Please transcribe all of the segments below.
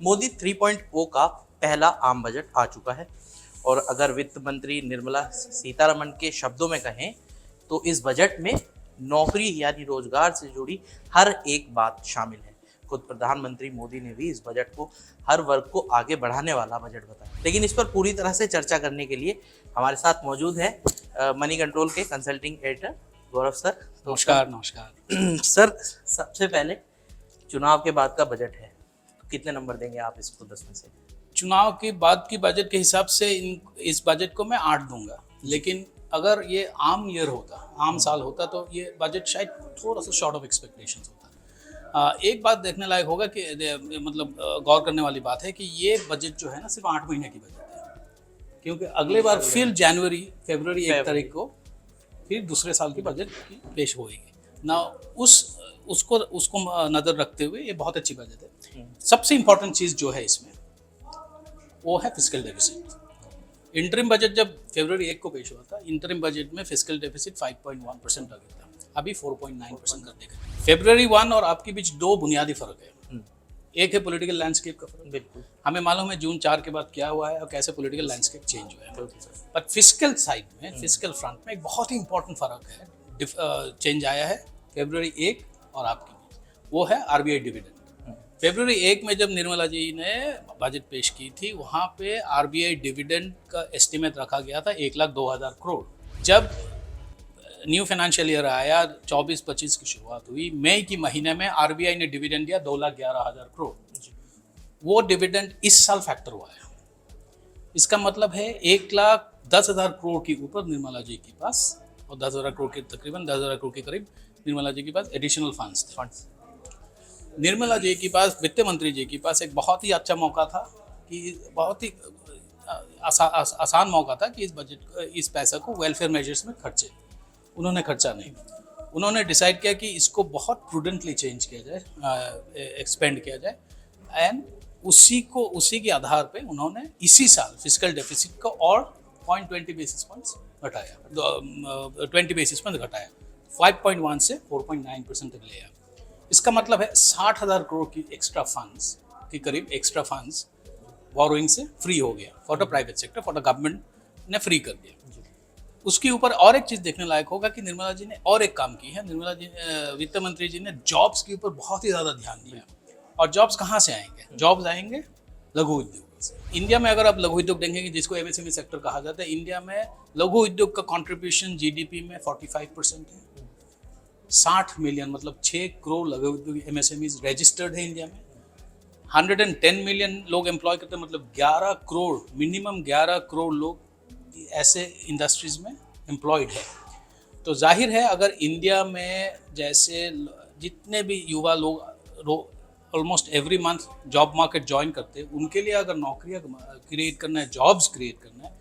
मोदी 3.0 का पहला आम बजट आ चुका है और अगर वित्त मंत्री निर्मला सीतारमण के शब्दों में कहें तो इस बजट में नौकरी यानी रोजगार से जुड़ी हर एक बात शामिल है। खुद प्रधानमंत्री मोदी ने भी इस बजट को हर वर्ग को आगे बढ़ाने वाला बजट बताया। लेकिन इस पर पूरी तरह से चर्चा करने के लिए हमारे साथ मौजूद है मनी कंट्रोल के कंसल्टिंग एडिटर गौरव सर। तो नमस्कार। नमस्कार सर, सबसे पहले चुनाव के बाद का बजट है, तो कितने नंबर देंगे आप इसको 10 में से? चुनाव के बाद की बजट के हिसाब से इस बजट को मैं 8 दूंगा, लेकिन अगर ये आम ईयर होता, आम साल होता तो ये बजट शायद थोड़ा सा शॉर्ट ऑफ एक्सपेक्टेशंस होता। एक बात देखने लायक होगा कि मतलब गौर करने वाली बात है कि ये बजट जो है ना सिर्फ 8 महीने की बजट है, क्योंकि अगले बार फिर फरवरी 1 तारीख को फिर दूसरे साल की बजट पेश होएगी ना। उसको नज़र रखते हुए ये बहुत अच्छी बजट है। सबसे इम्पोर्टेंट चीज़ जो है इसमें वो है फिस्कल डेफिसिट। इंटरिम बजट जब फरवरी 1 को पेश हुआ था, इंटरिम बजट में फिस्कल डेफिसिट 5.1% आ गया था, अभी 4.9% कर देगा। फरवरी 1 और आपके बीच दो बुनियादी फर्क है। एक है पॉलिटिकल लैंडस्केप का फर्क। बिल्कुल, हमें हमें मालूम है जून 4 के बाद क्या हुआ है और कैसे पॉलिटिकल लैंडस्केप चेंज हुआ है। बट फिस्कल साइड में, फिस्कल फ्रंट में एक बहुत ही इंपॉर्टेंट फर्क है, चेंज आया है फरवरी 1 और आपके बीच, वो है आरबीआई डिविडेंड। फरवरी 1 में जब निर्मला जी ने बजट पेश की थी, वहाँ पे आरबीआई डिविडेंड का एस्टिमेट रखा गया था 1,02,000 करोड़। जब न्यू फाइनेंशियल ईयर आया, 24-25 की शुरुआत हुई, मई की महीने में आरबीआई ने डिविडेंड दिया 2,11,000 करोड़। वो डिविडेंड इस साल फैक्टर हुआ है। इसका मतलब है 1,10,000 करोड़ के ऊपर निर्मला जी के पास, और 10,000 करोड़ के तकरीबन 10,000 करोड़ के करीब निर्मला जी के पास एडिशनल फंड्स थे। निर्मला जी के पास, वित्त मंत्री जी के पास एक बहुत ही अच्छा मौका था कि बहुत ही आसान मौका था कि इस पैसा को वेलफेयर मेजर्स में खर्चे। उन्होंने खर्चा नहीं, उन्होंने डिसाइड किया कि इसको बहुत प्रूडेंटली चेंज किया जाए, एक्सपेंड किया जाए, एंड उसी के आधार पे उन्होंने इसी साल फिस्कल डेफिसिट को और 0.20 बेसिस पॉइंट्स घटाया, 20 बेसिस पॉइंट घटाया, 5.1 से 4.9% तक ले आया। इसका मतलब है 60,000 करोड़ की एक्स्ट्रा फंड्स के करीब एक्स्ट्रा फंड्स बोरोइंग से फ्री हो गया for the private sector, for the government ने फ्री कर दिया। उसके ऊपर और एक चीज़ देखने लायक होगा कि निर्मला जी ने और एक काम की है। निर्मला जी, वित्त मंत्री जी ने जॉब्स के ऊपर बहुत ही ज़्यादा ध्यान दिया। और जॉब्स कहाँ से आएंगे? जॉब्स आएंगे लघु उद्योग से। इंडिया में अगर आप लघु उद्योग देखेंगे, जिसको एमएसएमई सेक्टर कहा जाता है, इंडिया में लघु उद्योग का कॉन्ट्रीब्यूशन जीडीपी में 45% है। 60 मिलियन मतलब 6 करोड़ लघु उद्योग एमएसएमईज रजिस्टर्ड है इंडिया में। 110 मिलियन लोग एम्प्लॉय करते हैं, मतलब 11 करोड़, मिनिमम 11 करोड़ लोग ऐसे इंडस्ट्रीज में एम्प्लॉयड है। तो जाहिर है अगर इंडिया में जैसे जितने भी युवा लोग almost every month job market join करते हैं, उनके लिए अगर नौकरियां क्रिएट करना है, जॉब्स क्रिएट करना है,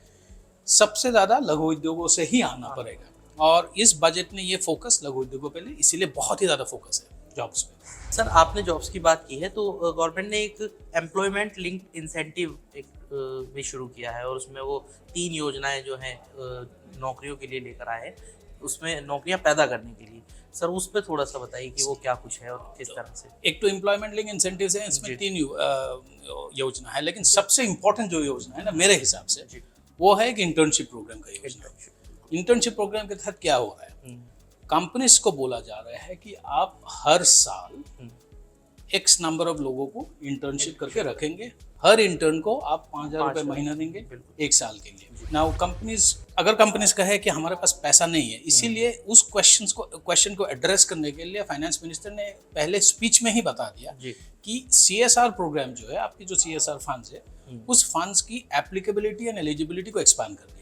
सबसे ज़्यादा लघु उद्योगों से ही आना पड़ेगा। और इस बजट ने ये फोकस लघु उद्योगों पे ले, इसीलिए बहुत ही ज़्यादा फोकस है जॉब्स पे। सर आपने जॉब्स की बात की है, तो गवर्नमेंट ने एक एम्प्लॉयमेंट लिंक्ड इंसेंटिव भी शुरू किया है और उसमें वो 3 योजनाएं जो हैं नौकरियों के लिए लेकर आए हैं, उसमें नौकरियां पैदा करने के लिए। सर उस पर थोड़ा सा बताइए कि वो क्या कुछ है और किस तरह से। एक तो एम्प्लॉयमेंट लिंक इंसेंटिव्स है, इसमें 3 योजना है, लेकिन सबसे इम्पोर्टेंट जो योजना है ना मेरे हिसाब से, वो है एक इंटर्नशिप प्रोग्राम का योजना। इंटर्नशिप प्रोग्राम के तहत क्या हो रहा है, कंपनीज को बोला जा रहा है कि आप हर साल एक्स नंबर ऑफ लोगों को इंटर्नशिप करके रखेंगे, हर इंटर्न को आप 5,000 रुपये महीना देंगे 1 साल के लिए। नाउ अगर कंपनीज कहे कि हमारे पास पैसा नहीं है, इसीलिए उस क्वेश्चन को एड्रेस करने के लिए फाइनेंस मिनिस्टर ने पहले स्पीच में ही बता दिया कि सीएसआर प्रोग्राम जो है, आपकी जो सीएसआर फंड्स है, उस फंड्स की एप्लीकेबिलिटी एंड एलिजिबिलिटी को एक्सपांड कर दिया।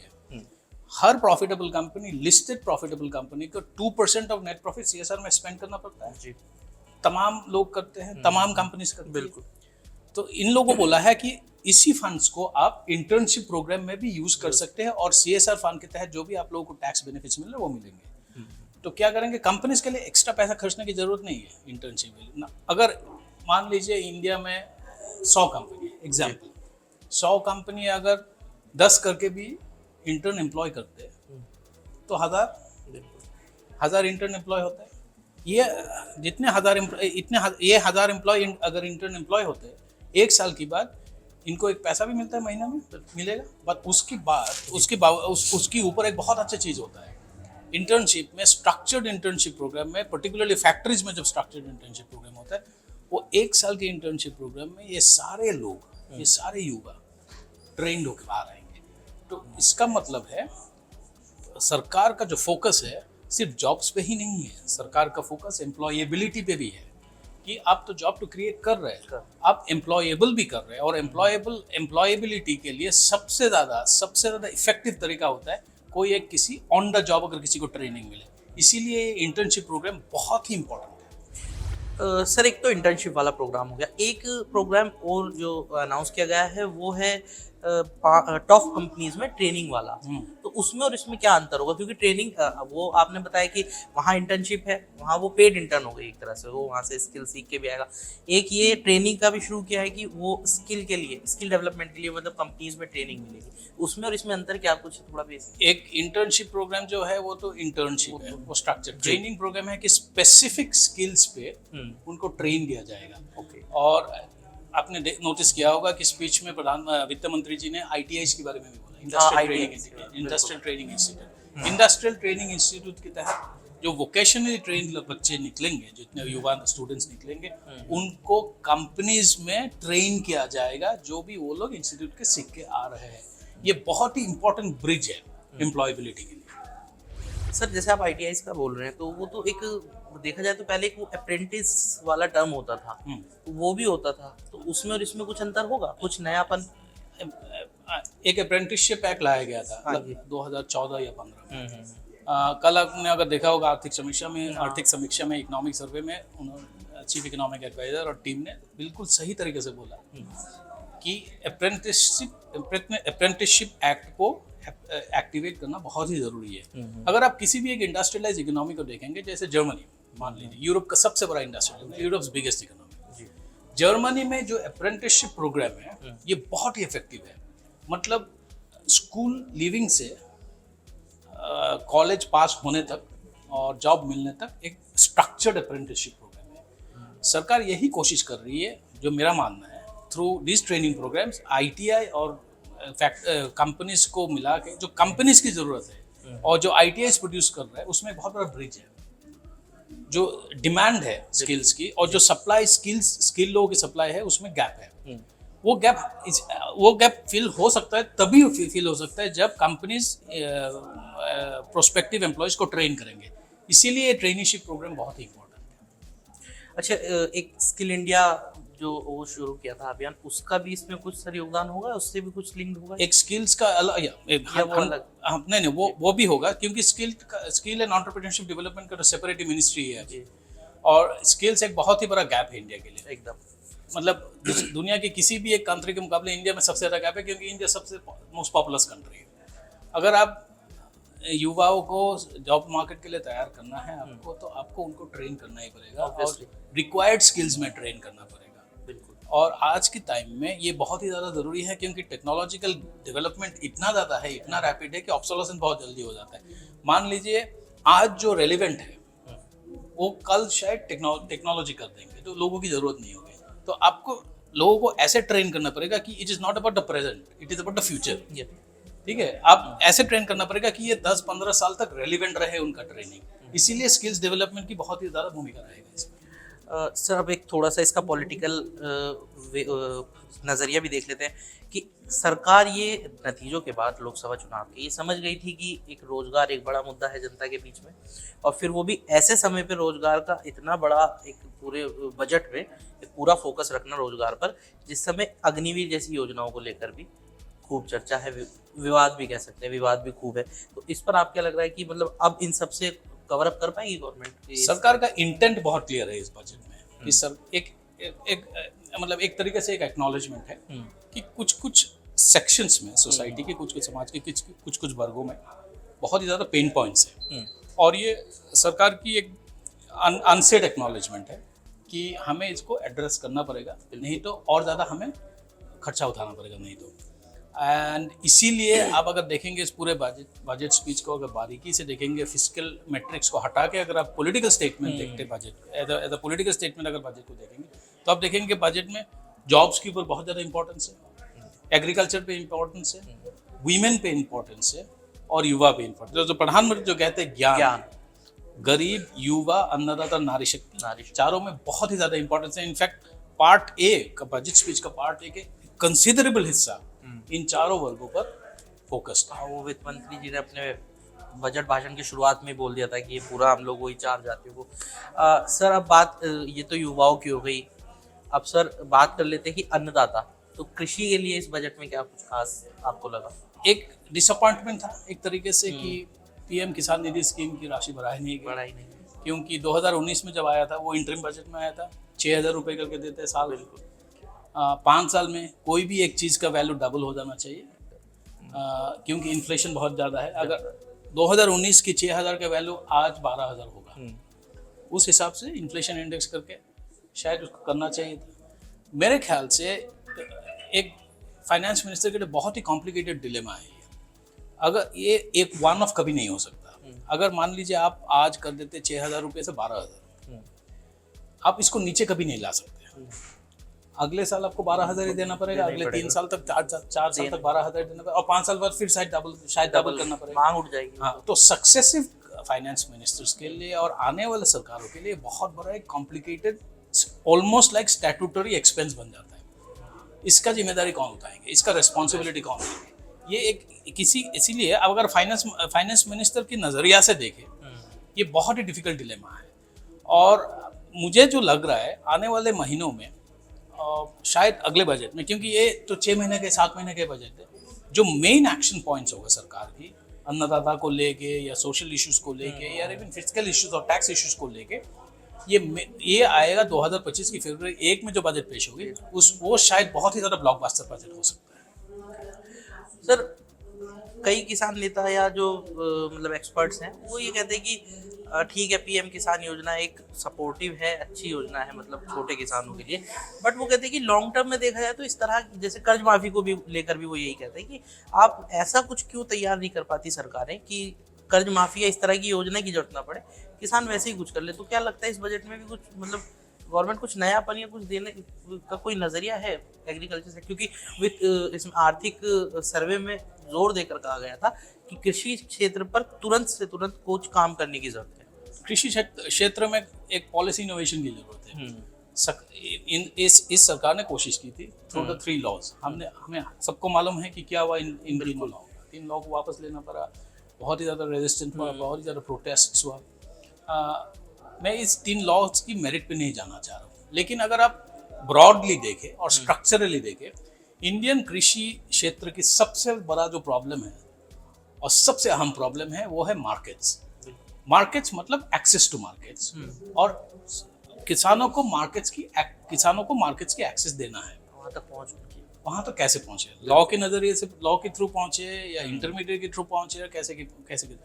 हर profitable company, listed profitable company को 2% ऑफ नेट प्रॉफिट सीएसआर में स्पेंड करना पड़ता है। तमाम लोग करते हैं, तमाम कंपनीज करते हैं। बिल्कुल। तो इन लोगों को बोला है कि इसी फंड्स को आप इंटर्नशिप प्रोग्राम में भी यूज कर सकते हैं, और सीएसआर फंड के तहत जो भी आप लोगों को टैक्स बेनिफिट्स मिल रहे हैं वो मिलेंगे। तो क्या करेंगे, कंपनीज के लिए एक्स्ट्रा पैसा खर्चने की जरूरत नहीं है इंटर्नशिप में। अगर मान लीजिए इंडिया में 100 कंपनी, एग्जाम्पल 100 कंपनी अगर 10 करके भी इंटर्न एम्प्लॉय करते हैं तो हजार इंटर्न एम्प्लॉय होता है। ये जितने 1,000 एम्प्लॉय अगर इंटर्न एम्प्लॉय होते हैं, 1 साल के बाद इनको एक पैसा भी मिलता है, महीना में मिलेगा, बट उसके ऊपर एक बहुत अच्छा चीज़ होता है इंटर्नशिप में, स्ट्रक्चर्ड इंटर्नशिप प्रोग्राम में, पर्टिकुलरली फैक्ट्रीज में जब स्ट्रक्चर्ड इंटर्नशिप प्रोग्राम होता है, वो 1 साल के इंटर्नशिप प्रोग्राम में ये सारे लोग, ये सारे युवा ट्रेंड होकर बाहर आएंगे। तो इसका मतलब है सरकार का जो फोकस है सिर्फ जॉब्स पे ही नहीं है, सरकार का फोकस एम्प्लॉयबिलिटी पे भी है कि आप तो जॉब तो क्रिएट कर रहे हैं, आप एम्प्लॉयबल भी कर रहे हैं, और एम्प्लॉयबिलिटी के लिए सबसे ज़्यादा इफेक्टिव तरीका होता है कोई एक किसी ऑन द जॉब अगर किसी को ट्रेनिंग मिले। इसीलिए इंटर्नशिप प्रोग्राम बहुत ही इंपॉर्टेंट है। सर एक तो इंटर्नशिप वाला प्रोग्राम हो गया, एक प्रोग्राम और जो अनाउंस किया गया है वो है टॉप कंपनीज में ट्रेनिंग वाला। तो उसमें और इसमें क्या अंतर होगा, क्योंकि ट्रेनिंग वो आपने बताया कि वहाँ इंटर्नशिप है, वहाँ वो पेड इंटर्न हो गई एक तरह से, वो वहाँ से स्किल सीख के भी आएगा। एक ये ट्रेनिंग का भी शुरू किया है कि वो स्किल के लिए, स्किल डेवलपमेंट के लिए मतलब कंपनीज में ट्रेनिंग मिलेगी, उसमें और इसमें अंतर क्या कुछ थोड़ा बेसिक? एक इंटर्नशिप प्रोग्राम जो है वो तो इंटर्नशिप है, वो स्ट्रक्चर ट्रेनिंग प्रोग्राम है कि स्पेसिफिक स्किल्स पे उनको ट्रेन किया जाएगा। और आपने नोटिस किया होगा कि स्पीच में वित्त मंत्री जी ने ITIs के बारे में भी बोला, industrial training institute. Industrial training institute के तहत जो वोकेशनली ट्रेन बच्चे निकलेंगे, जितने युवा स्टूडेंट्स निकलेंगे, उनको कंपनीज में ट्रेन किया जाएगा जो भी वो लोग इंस्टीट्यूट के सीख के आ रहे हैं। ये बहुत ही इंपॉर्टेंट ब्रिज है एम्प्लॉयबिलिटी के लिए। सर जैसे आप ITIs का बोल रहे हैं, तो वो तो एक देखा जाए तो पहले एक वो अप्रेंटिस वाला टर्म होता था, तो वो भी होता था, तो उसमें और इसमें कुछ अंतर होगा, कुछ नयापन? एक अप्रेंटिसशिप एक्ट लाया गया था 2014 या 15 कल आपने अगर देखा होगा आर्थिक समीक्षा में इकोनॉमिक सर्वे में उन्होंने चीफ इकोनॉमिक एडवाइजर और टीम ने बिल्कुल सही तरीके से बोला कि अप्रेंटिसशिप एक्ट को एक्टिवेट करना बहुत ही ज़रूरी है। अगर आप किसी भी एक इंडस्ट्रियलाइज इकोनॉमी को देखेंगे, जैसे जर्मनी मान लीजिए, यूरोप का सबसे बड़ा industrial, Europe's biggest economy, Germany में जो अप्रेंटिसशिप प्रोग्राम है ये बहुत ही इफेक्टिव है। मतलब स्कूल लिविंग से कॉलेज पास होने तक और जॉब मिलने तक एक स्ट्रक्चर्ड अप्रेंटिसशिप प्रोग्राम है। सरकार यही कोशिश कर रही है, जो मेरा मानना है, through this training programs ITI और कंपनीज को मिला के, जो कंपनीज की ज़रूरत है और जो ITIs प्रोड्यूस कर रहा है, उसमें एक बहुत बड़ा ब्रिज है। जो डिमांड है स्किल्स की और जो सप्लाई स्किल लोगों की सप्लाई है, उसमें गैप है। वो गैप फिल हो सकता है, तभी फिल हो सकता है जब कंपनीज प्रोस्पेक्टिव एम्प्लॉयज को ट्रेन करेंगे। इसीलिए ट्रेनिंगशिप प्रोग्राम बहुत ही इंपॉर्टेंट है। अच्छा, एक स्किल इंडिया जो वो शुरू किया था अभियान, उसका भी इसमें कुछ सर योगदान होगा, उससे भी कुछ लिंक होगा? एक स्किल्स का नहीं, वो भी होगा, क्योंकि स्किल एंड एंटरप्रेन्योरशिप डेवलपमेंट का तो सेपरेट मिनिस्ट्री है, और स्किल्स एक बहुत ही बड़ा गैप है इंडिया के लिए। एकदम, मतलब दुनिया के किसी भी एक कंट्री के मुकाबले इंडिया में सबसे ज़्यादा गैप है, क्योंकि इंडिया सबसे मोस्ट पॉपुलस कंट्री है। अगर आप युवाओं को जॉब मार्केट के लिए तैयार करना है आपको, तो आपको उनको ट्रेन करना ही पड़ेगा और रिक्वायर्ड स्किल्स में ट्रेन करना पड़ेगा। बिल्कुल। और आज के टाइम में ये बहुत ही ज़्यादा ज़रूरी है, क्योंकि टेक्नोलॉजिकल डेवलपमेंट इतना ज़्यादा है, इतना रैपिड है कि ऑब्सोलेसेंस बहुत जल्दी हो जाता है। मान लीजिए आज जो रेलिवेंट है वो कल शायद टेक्नोलॉजी कर देंगे, तो लोगों की ज़रूरत नहीं होगी। तो आपको लोगों को ऐसे ट्रेन करना पड़ेगा कि it is not about the present, it is about the future. ठीक है, आप ऐसे ट्रेन करना पड़ेगा कि ये 10-15 साल तक रेलिवेंट रहे उनका ट्रेनिंग। इसीलिए स्किल्स डेवलपमेंट की बहुत ही ज़्यादा भूमिका रहेगा इसमें। सर अब एक थोड़ा सा इसका पॉलिटिकल नज़रिया भी देख लेते हैं कि सरकार ये नतीजों के बाद लोकसभा चुनाव के ये समझ गई थी कि एक रोज़गार एक बड़ा मुद्दा है जनता के बीच में, और फिर वो भी ऐसे समय पे रोज़गार का इतना बड़ा एक पूरे बजट में एक पूरा फोकस रखना रोज़गार पर, जिस समय अग्निवीर जैसी योजनाओं को लेकर भी खूब चर्चा है, विवाद भी कह सकते हैं, विवाद भी खूब है। तो इस पर आप क्या लग रहा है कि मतलब अब इन सबसे कवर अप कर पाएगी गवर्नमेंट? सरकार का इंटेंट बहुत क्लियर है इस बजट में कि सर मतलब एक तरीके से एक एक्नॉलेजमेंट है कि कुछ सेक्शंस में सोसाइटी के, कुछ समाज के कुछ वर्गों में बहुत ही ज़्यादा पेन पॉइंट्स हैं, और ये सरकार की एक अनसेड एक्नॉलेजमेंट है कि हमें इसको एड्रेस करना पड़ेगा, नहीं तो और ज़्यादा हमें खर्चा उठाना पड़ेगा, नहीं तो। एंड इसीलिए आप अगर देखेंगे इस पूरे बजट स्पीच को, अगर बारीकी से देखेंगे, फिस्कल मैट्रिक्स को हटा के अगर आप पॉलिटिकल स्टेटमेंट देखते budget as a political statement अगर बजट को देखेंगे, तो आप देखेंगे बजट में जॉब्स के ऊपर बहुत ज़्यादा इंपॉर्टेंस है, एग्रीकल्चर पे इंपॉर्टेंस है, वीमेन पे इंपॉर्टेंस है और युवा पे इंपॉर्टेंस। जो प्रधानमंत्री जो कहते हैं ज्ञान, गरीब, युवा, अन्नदाता, नारी शक्ति, चारों में बहुत ही ज़्यादा इंपॉर्टेंस है। इनफैक्ट पार्ट ए का बजट स्पीच का पार्ट ए के कंसिडरेबल हिस्सा इन चारों वर्गों पर फोकस्ड है। वो वित्त मंत्री जी ने अपने बजट भाषण की शुरुआत में बोल दिया था कि ये पूरा हम लोग वही 4 जातियों को। सर अब बात ये तो युवाओं की हो गई, अब सर बात कर लेते हैं कि अन्नदाता, तो कृषि के लिए इस बजट में क्या कुछ खास आपको लगा? एक डिसअपॉइंटमेंट था एक तरीके से कि पीएम किसान निधि स्कीम की राशि बढ़ाई नहीं गई, क्योंकि 2019 में जब आया था वो इंटरिम बजट में आया था, 6,000 रुपये करके देते साल। बिल्कुल 5 साल में कोई भी एक चीज़ का वैल्यू डबल हो जाना चाहिए, क्योंकि इन्फ्लेशन बहुत ज़्यादा है। अगर 2019 की 6,000 का वैल्यू आज 12,000 होगा, उस हिसाब से इन्फ्लेशन इंडेक्स करके शायद उसको करना चाहिए था। मेरे ख्याल से एक फाइनेंस मिनिस्टर के लिए बहुत ही कॉम्प्लिकेटेड डिलेमा है। अगर ये एक वन ऑफ कभी नहीं हो सकता। अगर मान लीजिए आप आज कर देते 6,000 रुपये से 12,000, आप इसको नीचे कभी नहीं ला सकते। अगले साल आपको 12,000 ही देना पड़ेगा, अगले 3 साल तक 4 साल तक 12,000 देना पड़ेगा और 5 साल बाद फिर शायद डबल करना पड़ेगा, मांग उठ जाएगी। हाँ, तो सक्सेसिव फाइनेंस मिनिस्टर्स के लिए और आने वाले सरकारों के लिए बहुत बड़ा एक complicated, almost like statutory expense बन जाता है। इसका जिम्मेदारी कौन उठाएंगे, इसका रिस्पॉन्सिबिलिटी कौन लेंगे? ये एक इसीलिए अब अगर फाइनेंस मिनिस्टर की नज़रिया से देखें, ये बहुत ही डिफिकल्ट डिलेमा है। और मुझे जो लग रहा है आने वाले महीनों में, शायद अगले बजट में, क्योंकि ये तो 6 महीने के 7 महीने के बजट है, जो मेन एक्शन पॉइंट्स होगा सरकार की अन्नदाता को लेके या सोशल इश्यूज को लेके या इवन फिजिकल इश्यूज और टैक्स इश्यूज को लेके, ये आएगा 2025 की फरवरी 1 में जो बजट पेश होगी, वो शायद बहुत ही ज़्यादा ब्लॉकबस्टर बजट हो सकता है। सर कई किसान नेता या जो मतलब एक्सपर्ट्स हैं वो ये कहते हैं कि ठीक है पीएम किसान योजना एक सपोर्टिव है, अच्छी योजना है मतलब छोटे किसानों के लिए, बट वो कहते हैं कि लॉन्ग टर्म में देखा जाए तो इस तरह जैसे कर्ज माफी को भी लेकर भी वो यही कहते हैं कि आप ऐसा कुछ क्यों तैयार नहीं कर पाती सरकारें कि कर्ज माफी या इस तरह की योजना की जरूरत ना पड़े, किसान वैसे ही कुछ कर ले। तो क्या लगता है इस बजट में भी कुछ मतलब गवर्नमेंट कुछ नयापन या कुछ देने का कोई नजरिया है एग्रीकल्चर से? क्योंकि इसमें आर्थिक सर्वे में जोर देकर कहा गया था कि कृषि क्षेत्र पर तुरंत से तुरंत कुछ काम करने की जरूरत है। कृषि क्षेत्र में एक पॉलिसी इनोवेशन की जरूरत है। इस सरकार ने कोशिश की थी थ्रू द 3 लॉज। हमें सबको मालूम है कि क्या हुआ इन 3 लॉ। 3 लॉ को वापस लेना पड़ा, बहुत ही ज़्यादा रेजिस्टेंस हुआ, बहुत ही ज़्यादा प्रोटेस्ट हुआ। मैं इस 3 लॉज की मेरिट पे नहीं जाना चाह रहा हूँ, लेकिन अगर आप ब्रॉडली देखें और स्ट्रक्चरली देखें, इंडियन कृषि क्षेत्र की सबसे बड़ा जो प्रॉब्लम है और सबसे अहम प्रॉब्लम है वो है मार्केट्स। मार्केट्स मतलब एक्सेस टू मार्केट्स, और किसानों को मार्केट्स की एक्सेस देना है। वहाँ तक कैसे पहुँचे? लॉ के नज़रिए से, लॉ के थ्रू पहुँचे या इंटरमीडिएट के थ्रू पहुँचे या कैसे?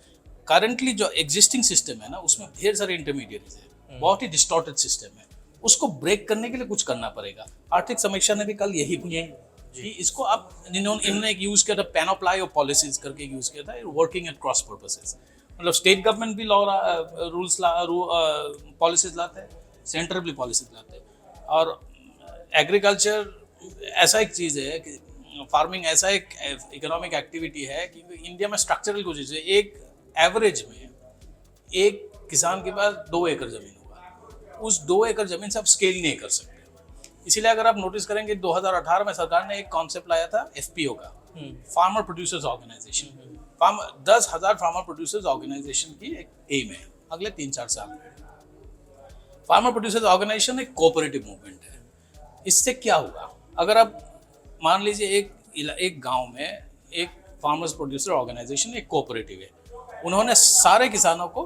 करंटली जो एग्जिस्टिंग सिस्टम है ना, उसमें ढेर सारे इंटरमीडिएट्स है, बहुत ही डिस्टॉर्टेड सिस्टम है। उसको ब्रेक करने के लिए कुछ करना पड़ेगा। आर्थिक समीक्षा ने भी कल यही पूछा कि इसको आप इन्होंने एक यूज़ किया था, पैनोप्लाई ऑफ पॉलिसीज करके यूज़ किया था, वर्किंग एट क्रॉस पर्पसेस। मतलब स्टेट गवर्नमेंट भी लॉ रूल्स पॉलिसीज लाते हैं, सेंटर भी पॉलिसीज लाते हैं। और एग्रीकल्चर ऐसा एक चीज़ है कि फार्मिंग ऐसा एक इकोनॉमिक एक्टिविटी है कि इंडिया में स्ट्रक्चरल कुछ चीज़ है। एक एवरेज में एक किसान के पास 2 एकड़ ज़मीन होगा, उस 2 एकड़ ज़मीन से आप स्केल नहीं कर सकते। इसीलिए अगर आप नोटिस करेंगे 2018 में सरकार ने एक कॉन्सेप्ट लाया था FPO का, farmer producers organisation. 10,000 farmer producers organisation की एक एम है अगले 3-4 साल में। फार्मर प्रोड्यूसर्स ऑर्गेनाइजेशन एक कोऑपरेटिव मूवमेंट है। इससे क्या हुआ? अगर आप मान लीजिए एक गांव में एक फार्मर्स प्रोड्यूसर ऑर्गेनाइजेशन एक कोऑपरेटिव है, उन्होंने सारे किसानों को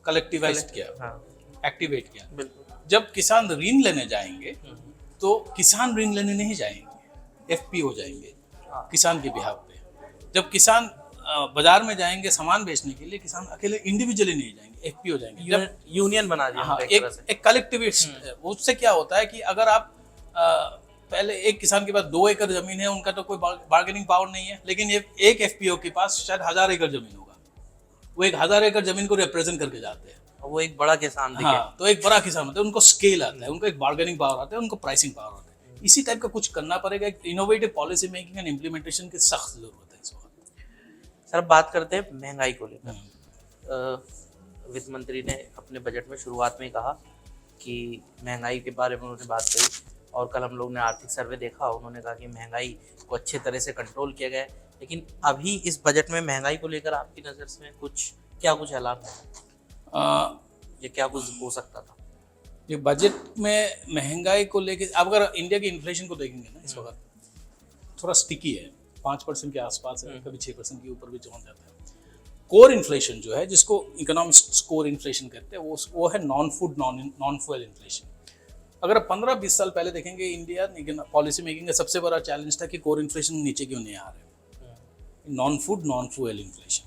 कलेक्टिवाइज किया, एक्टिवेट किया। जब किसान ऋण लेने जाएंगे तो किसान ऋण लेने नहीं जाएंगे, FPO जाएंगे किसान के बिहाफ पे। जब किसान बाजार में जाएंगे सामान बेचने के लिए, किसान अकेले इंडिविजुअली नहीं जाएंगे, FPO जाएंगे। जब यूनियन बना दिया, हाँ, एक कलेक्टिविस्ट। उससे क्या होता है कि अगर आप पहले एक किसान के पास 2 एकड़ जमीन है, उनका तो कोई बार्गेनिंग पावर नहीं है, लेकिन एक FPO के पास शायद 1000 एकड़ जमीन होगा, वो 1000 एकड़ जमीन को रिप्रेजेंट करके जाते हैं, वो एक बड़ा किसान दिखे। हाँ, तो एक बड़ा किसान होता है, उनको स्केल आता है, उनको एक बार्गेनिंग पावर आता है, उनको प्राइसिंग पावर आता है। इसी टाइप का कुछ करना पड़ेगा। एक innovative policy making and implementation की सख्त जरूरत है इस वक्त। सर बात करते हैं महंगाई को लेकर। वित्त मंत्री ने अपने बजट में शुरुआत में ही कहा कि महंगाई के बारे में उन्होंने बात करी, और कल हम लोग ने आर्थिक सर्वे देखा, उन्होंने कहा कि महंगाई को अच्छे तरह से कंट्रोल किया गया है। लेकिन अभी इस बजट में महंगाई को लेकर आपकी नज़र से कुछ ऐलान है, ये क्या कुछ हो सकता था? ये बजट में महंगाई को लेके अब अगर इंडिया की इन्फ्लेशन को देखेंगे ना इस वक्त थोड़ा स्टिकी है, 5% के आसपास है, कभी 6% के ऊपर भी पहुंच जाता है। कोर इन्फ्लेशन जो है, जिसको इकोनॉमिस्ट्स कोर इन्फ्लेशन कहते हैं, वो है non food non fuel inflation. अगर 15-20 साल पहले देखेंगे, इंडिया पॉलिसी मेकिंग का सबसे बड़ा चैलेंज था कि कोर इन्फ्लेशन नीचे क्यों नहीं आ रहे। Non food non fuel inflation,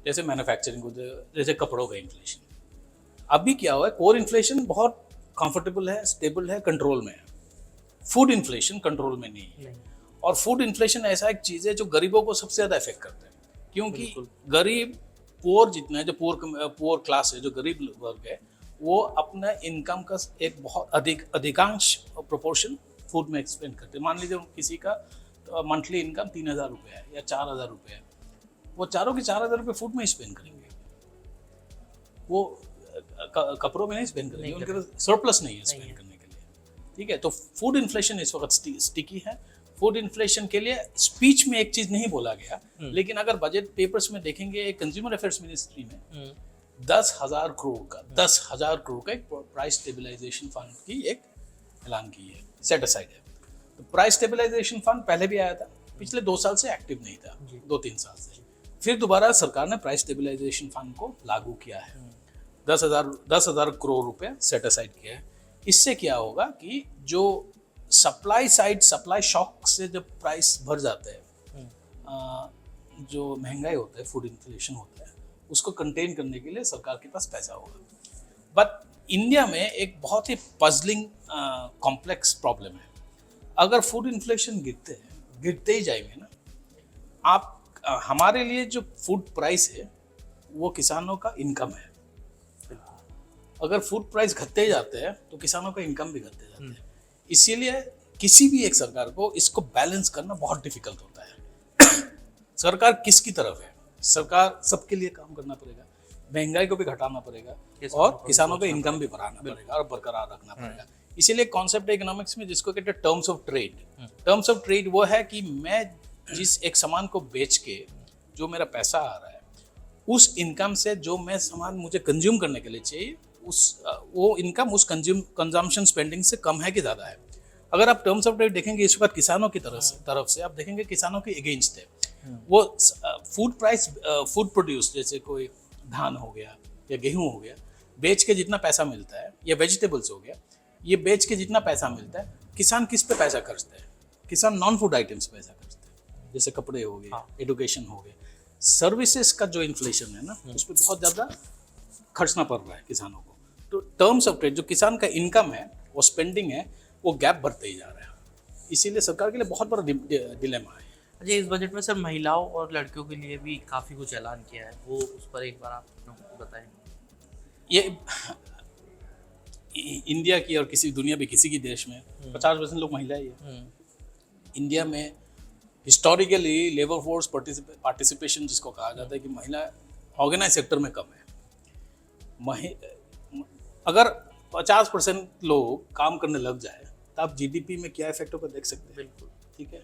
जैसे मैन्युफैक्चरिंग को, जैसे कपड़ों का इन्फ्लेशन। अभी क्या हुआ है, कोर इन्फ्लेशन बहुत कंफर्टेबल है, स्टेबल है, कंट्रोल में है। फूड इन्फ्लेशन कंट्रोल में नहीं है। और फूड इन्फ्लेशन ऐसा एक चीज़ है जो गरीबों को सबसे ज़्यादा इफेक्ट करता है, क्योंकि गरीब पुअर जितना है, जो पुअर क्लास है, जो गरीब वर्ग है, वो अपना इनकम का एक बहुत अधिकांश प्रोपोर्शन फूड में एक्सपेंड करते हैं। मान लीजिए किसी का मंथली इनकम 3,000 रुपये है या 4,000 रुपये है, वो चारों के 4,000 रुपये फूड में स्पेंड करेंगे, वो कपड़ों में नहीं स्पेंड करेंगे, उनके पास सरप्लस नहीं है स्पेंड करने के लिए। ठीक है, तो फूड इन्फ्लेशन इस वक्त स्टिकी है। फूड इन्फ्लेशन के लिए स्पीच में एक चीज नहीं बोला गया, लेकिन अगर बजट पेपर्स में देखेंगे, कंज्यूमर अफेयर्स मिनिस्ट्री में 10,000 करोड़ का एक प्राइस स्टेबलाइजेशन फंड की एक ऐलान की है, सेट असाइड है। तो प्राइस स्टेबलाइजेशन फंड पहले भी आया था, पिछले 2 साल से एक्टिव नहीं था, 2-3 साल से। फिर दोबारा सरकार ने प्राइस स्टेबलाइजेशन फंड को लागू किया है, 10,000 करोड़ रुपए सेट असाइड किया है। इससे क्या होगा कि जो सप्लाई शॉक से जब प्राइस बढ़ जाता है, जो महंगाई होता है, फूड इन्फ्लेशन होता है, उसको कंटेन करने के लिए सरकार के पास पैसा होगा। बट इंडिया में एक बहुत ही पजलिंग कॉम्प्लेक्स प्रॉब्लम है। अगर फूड इन्फ्लेशन गिरते ही जाएंगे ना, आप हमारे लिए जो फूड प्राइस है वो किसानों का इनकम है। अगर फूड प्राइस घटते जाते हैं तो किसानों का इनकम भी घटते जाते हैं। इसीलिए किसी भी एक सरकार को इसको बैलेंस करना बहुत डिफिकल्ट होता है। सरकार किसकी तरफ है? सरकार सबके लिए काम करना पड़ेगा, महंगाई को भी घटाना पड़ेगा और किसानों का इनकम भी बढ़ाना पड़ेगा और बरकरार रखना पड़ेगा। इसीलिए कॉन्सेप्ट है इकोनॉमिक्स में जिसको कहते हैं terms of trade. Terms of trade वो है कि मैं जिस एक सामान को बेच के जो मेरा पैसा आ रहा है, उस इनकम से जो मैं सामान मुझे कंज्यूम करने के लिए चाहिए, वो इनकम उस कंजम्पशन स्पेंडिंग से कम है कि ज़्यादा है। अगर आप टर्म्स ऑफ ट्रेड देखेंगे इस वक्त किसानों की तरफ से आप देखेंगे किसानों के अगेंस्ट है। वो फूड प्रोड्यूस, जैसे कोई धान हो गया या गेहूं हो गया, बेच के जितना पैसा मिलता है, या वेजिटेबल्स हो गया, ये बेच के जितना पैसा मिलता है, किसान किस पे पैसा खर्चता है? किसान नॉन फूड आइटम्स पैसा खर्चता है, जैसे कपड़े हो गए, एडुकेशन हो गए। सर्विसेज का जो इन्फ्लेशन है ना, उस पर बहुत ज़्यादा खर्चना पड़ रहा है किसानों को। तो टर्म्स ऑफ ट्रेड, जो किसान का इनकम है, वो स्पेंडिंग है, वो गैप बढ़ते ही जा रहा है। इसीलिए सरकार के लिए बहुत बड़ा डिलेमा है। अच्छा, इस बजट में सर महिलाओं और लड़कियों के लिए भी काफ़ी कुछ ऐलान किया है, वो उस पर एक बार आप बताएं। ये इंडिया की और दुनिया में किसी की देश में 50% लोग महिलाएं हैं। इंडिया में हिस्टोरिकली लेबर फोर्स पार्टिसिपेशन जिसको कहा जाता है कि महिला ऑर्गेनाइज सेक्टर में कम है। अगर 50% लोग काम करने लग जाए तो आप जीडीपी में क्या इफेक्ट होगा देख सकते हैं। बिल्कुल, ठीक है।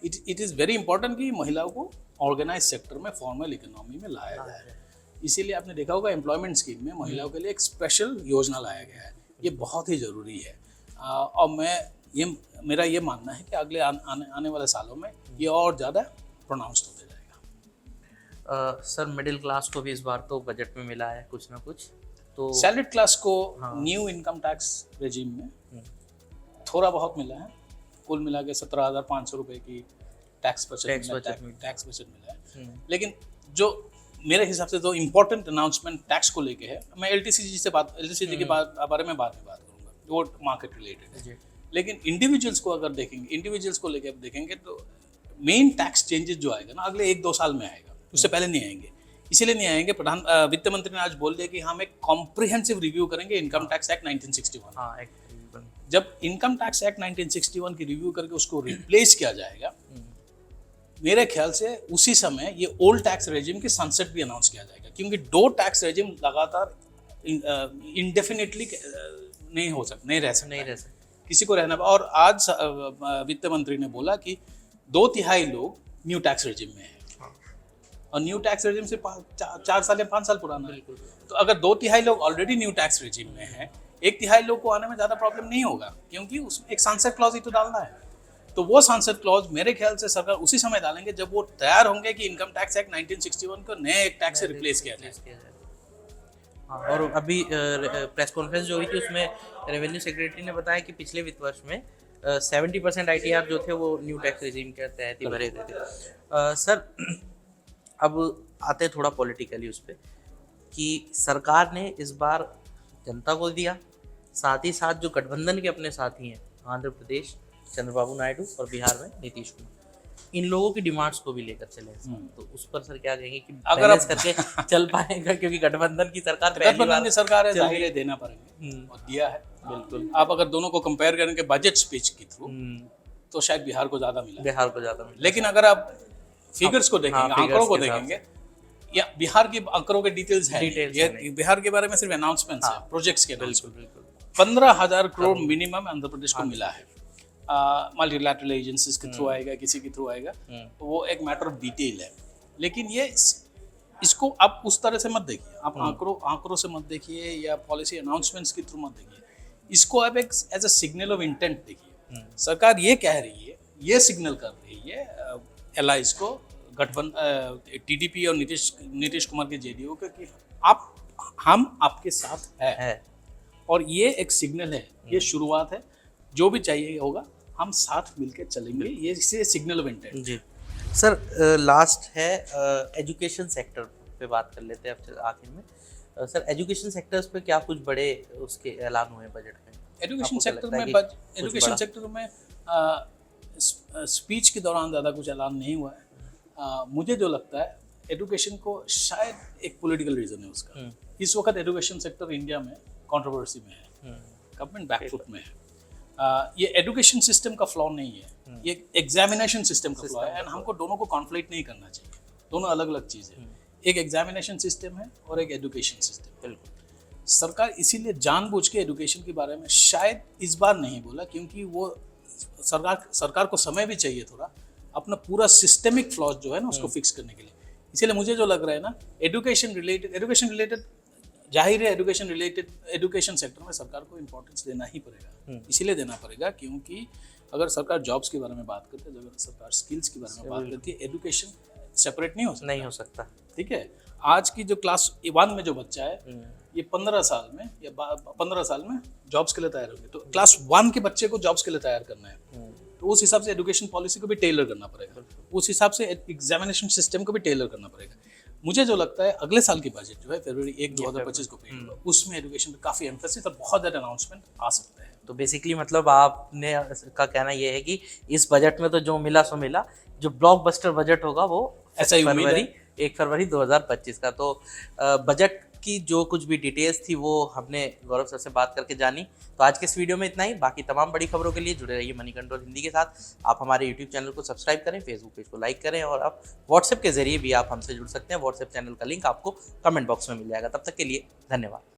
इट इज़ वेरी इंपॉर्टेंट कि महिलाओं को ऑर्गेनाइज सेक्टर में, फॉर्मल इकोनॉमी में लाया जाए। इसीलिए आपने देखा होगा एम्प्लॉयमेंट स्कीम में महिलाओं के लिए एक स्पेशल योजना लाया गया है। ये बहुत ही ज़रूरी है। और मेरा ये मानना है कि अगले आने वाले सालों में ये और ज़्यादा प्रोनाउंस्ड होते जाएगा। सर मिडिल क्लास को भी इस बार तो बजट में मिला है कुछ ना कुछ, तो सैलरीड क्लास को न्यू इनकम टैक्स रेजिम में थोड़ा बहुत मिला है। कुल मिला के 17,500 रुपये की टैक्स बचत मिला है। लेकिन जो मेरे हिसाब से जो इम्पोर्टेंट अनाउंसमेंट टैक्स को लेके है, मैं एलटीसीजी के बारे में बाद में बात करूँगा, वो मार्केट रिलेटेड है। लेकिन इंडिविजुअल्स को अगर देखेंगे, इंडिविजुअल्स को लेकर देखेंगे तो मेन टैक्स चेंजेस जो आएगा ना अगले 1-2 साल में आएगा, उससे पहले नहीं आएंगे। इसीलिए नहीं आएंगे, वित्त मंत्री ने आज बोल दिया कि हम एक कॉम्प्रिहेंसिव रिव्यू करेंगे इनकम टैक्स एक्ट 1961। जब इनकम टैक्स एक्ट 1961 की रिव्यू करके उसको रिप्लेस किया जाएगा, मेरे ख्याल से उसी समय ये ओल्ड टैक्स रेजिम की सनसेट भी अनाउंस किया जाएगा, क्योंकि दो टैक्स रेजिम लगातार इंडेफिनिटली नहीं रह सकता किसी को रहना। और आज वित्त मंत्री ने बोला कि 2/3 लोग न्यू टैक्स रेजिम में है, और न्यू टैक्स रेजिम से 4 साल या 5 साल पुराना है। तो अगर 2/3 लोग ऑलरेडी न्यू टैक्स रेजिम में है, 1/3 लोग को आने में ज़्यादा प्रॉब्लम नहीं होगा, क्योंकि उसमें एक सनसेट क्लॉज ही तो डालना है। तो वो सनसेट क्लॉज मेरे ख्याल से सरकार उसी समय डालेंगे जब वो तैयार होंगे कि इनकम टैक्स एक्ट 1961 को नए एक टैक्स से रिप्लेस किया जाए। हाँ, और अभी प्रेस कॉन्फ्रेंस जो हुई थी उसमें रेवेन्यू सेक्रेटरी ने बताया कि पिछले वित्त वर्ष में 70% ITR जो थे वो न्यू टैक्स रेजिम के तहत ही भरे गए थे। सर अब आते थोड़ा पॉलिटिकली उस पर कि सरकार ने इस बार जनता को दिया, साथ ही साथ जो गठबंधन के अपने साथी हैं आंध्र प्रदेश चंद्रबाबू नायडू और बिहार में नीतीश कुमार, इन लोगों की डिमांड्स को भी लेकर चले, तो उस पर सर क्या कहेंगे कि अगर बैलेंस करके चल पाएगा, क्योंकि गठबंधन की सरकार सरकार है, जाहिर है देना पड़ेंगे और दिया है बिल्कुल। आप अगर दोनों को कंपेयर करेंगे बजट स्पीच के थ्रू तो शायद बिहार को ज्यादा मिला, लेकिन अगर आप फिगर्स को देखेंगे, आंकड़ों को देखेंगे, या बिहार के आंकड़ों के डिटेल्स है, ये बिहार के बारे में सिर्फ अनाउंसमेंट्स है, प्रोजेक्ट्स के। बिल्कुल 15,000 करोड़ मिनिमम आंध्र प्रदेश को मिला है, मल्टीलैटरल एजेंसीज के थ्रू आएगा, किसी के थ्रू आएगा, तो वो एक मैटर ऑफ डिटेल है। लेकिन ये इसको आप उस तरह से मत देखिए, आप आंकड़ों से मत देखिए या पॉलिसी अनाउंसमेंट्स के थ्रू मत देखिए, इसको आप एक as a signal of intent देखिए। सरकार ये कह रही है, ये सिग्नल कर रही है एलाइज को, गठबंधन TDP और नीतीश कुमार के JDU के कि हम आपके साथ है, और ये एक सिग्नल है, ये शुरुआत है, जो भी चाहिए होगा हम साथ मिलकर चलेंगे, ये इसे सिग्नल ऑफ इंटेंट। जी सर, लास्ट है एजुकेशन सेक्टर पे बात कर लेते हैं अब आखिर में। सर एजुकेशन सेक्टर्स पे क्या कुछ बड़े उसके ऐलान हुए बजट में? एजुकेशन सेक्टर में स्पीच के दौरान ज़्यादा कुछ ऐलान नहीं हुआ है। मुझे जो लगता है एजुकेशन को शायद एक पॉलिटिकल रीज़न है उसका। इस वक्त एजुकेशन सेक्टर इंडिया में कंट्रोवर्सी में है, गवर्नमेंट बैकफुट में है। ये एजुकेशन सिस्टम का फ्लॉ नहीं है, ये एग्जामिनेशन सिस्टम का फ्लॉ है, एंड हमको दोनों को कॉन्फ्लिक्ट नहीं करना चाहिए, दोनों अलग अलग चीज़ें हैं। एक एग्जामिनेशन सिस्टम है और एक एजुकेशन सिस्टम। बिल्कुल सरकार इसीलिए जानबूझ के एजुकेशन के बारे में शायद इस बार नहीं बोला, क्योंकि वो सरकार को समय भी चाहिए थोड़ा अपना पूरा सिस्टेमिक फ्लॉज जो है ना उसको फिक्स करने के लिए। इसीलिए मुझे जो लग रहा है ना, एजुकेशन रिलेटेड जाहिर है, एजुकेशन सेक्टर में सरकार को इम्पोर्टेंस देना ही पड़ेगा। इसीलिए देना पड़ेगा क्योंकि अगर सरकार जॉब्स के बारे में बात करती है, अगर सरकार स्किल्स के बारे में बात करती है, एजुकेशन सेपरेट नहीं हो सकता। ठीक है, आज की जो क्लास 1 में जो बच्चा है, ये 15 साल में या 15 साल में जॉब्स के लिए तैयार होंगे, तो क्लास 1 के बच्चे को जॉब्स के लिए तैयार करना है, तो उस हिसाब से एजुकेशन पॉलिसी को भी टेलर करना पड़ेगा, उस हिसाब से एग्जामिनेशन सिस्टम को भी टेलर करना पड़ेगा। मुझे जो लगता है अगले साल की बजट जो है फरवरी 1, 2025 को पेश होगा, उसमें एजुकेशन पे काफ़ी एम्फेसिस और बहुत ज़्यादा अनाउंसमेंट आ सकता है। तो बेसिकली मतलब आपने का कहना ये है कि इस बजट में तो जो मिला सो मिला, जो ब्लॉकबस्टर बजट होगा वो ऐसा ही उम्मीद है 1 फरवरी 2025 का। तो बजट की जो कुछ भी डिटेल्स थी वो हमने गौरव सर से बात करके जानी। तो आज के इस वीडियो में इतना ही। बाकी तमाम बड़ी खबरों के लिए जुड़े रहिए मनी कंट्रोल हिंदी के साथ। आप हमारे यूट्यूब चैनल को सब्सक्राइब करें, फेसबुक पेज को लाइक करें, और आप व्हाट्सएप के जरिए भी आप हमसे जुड़ सकते हैं। व्हाट्सएप चैनल का लिंक आपको कमेंट बॉक्स में मिल जाएगा। तब तक के लिए धन्यवाद।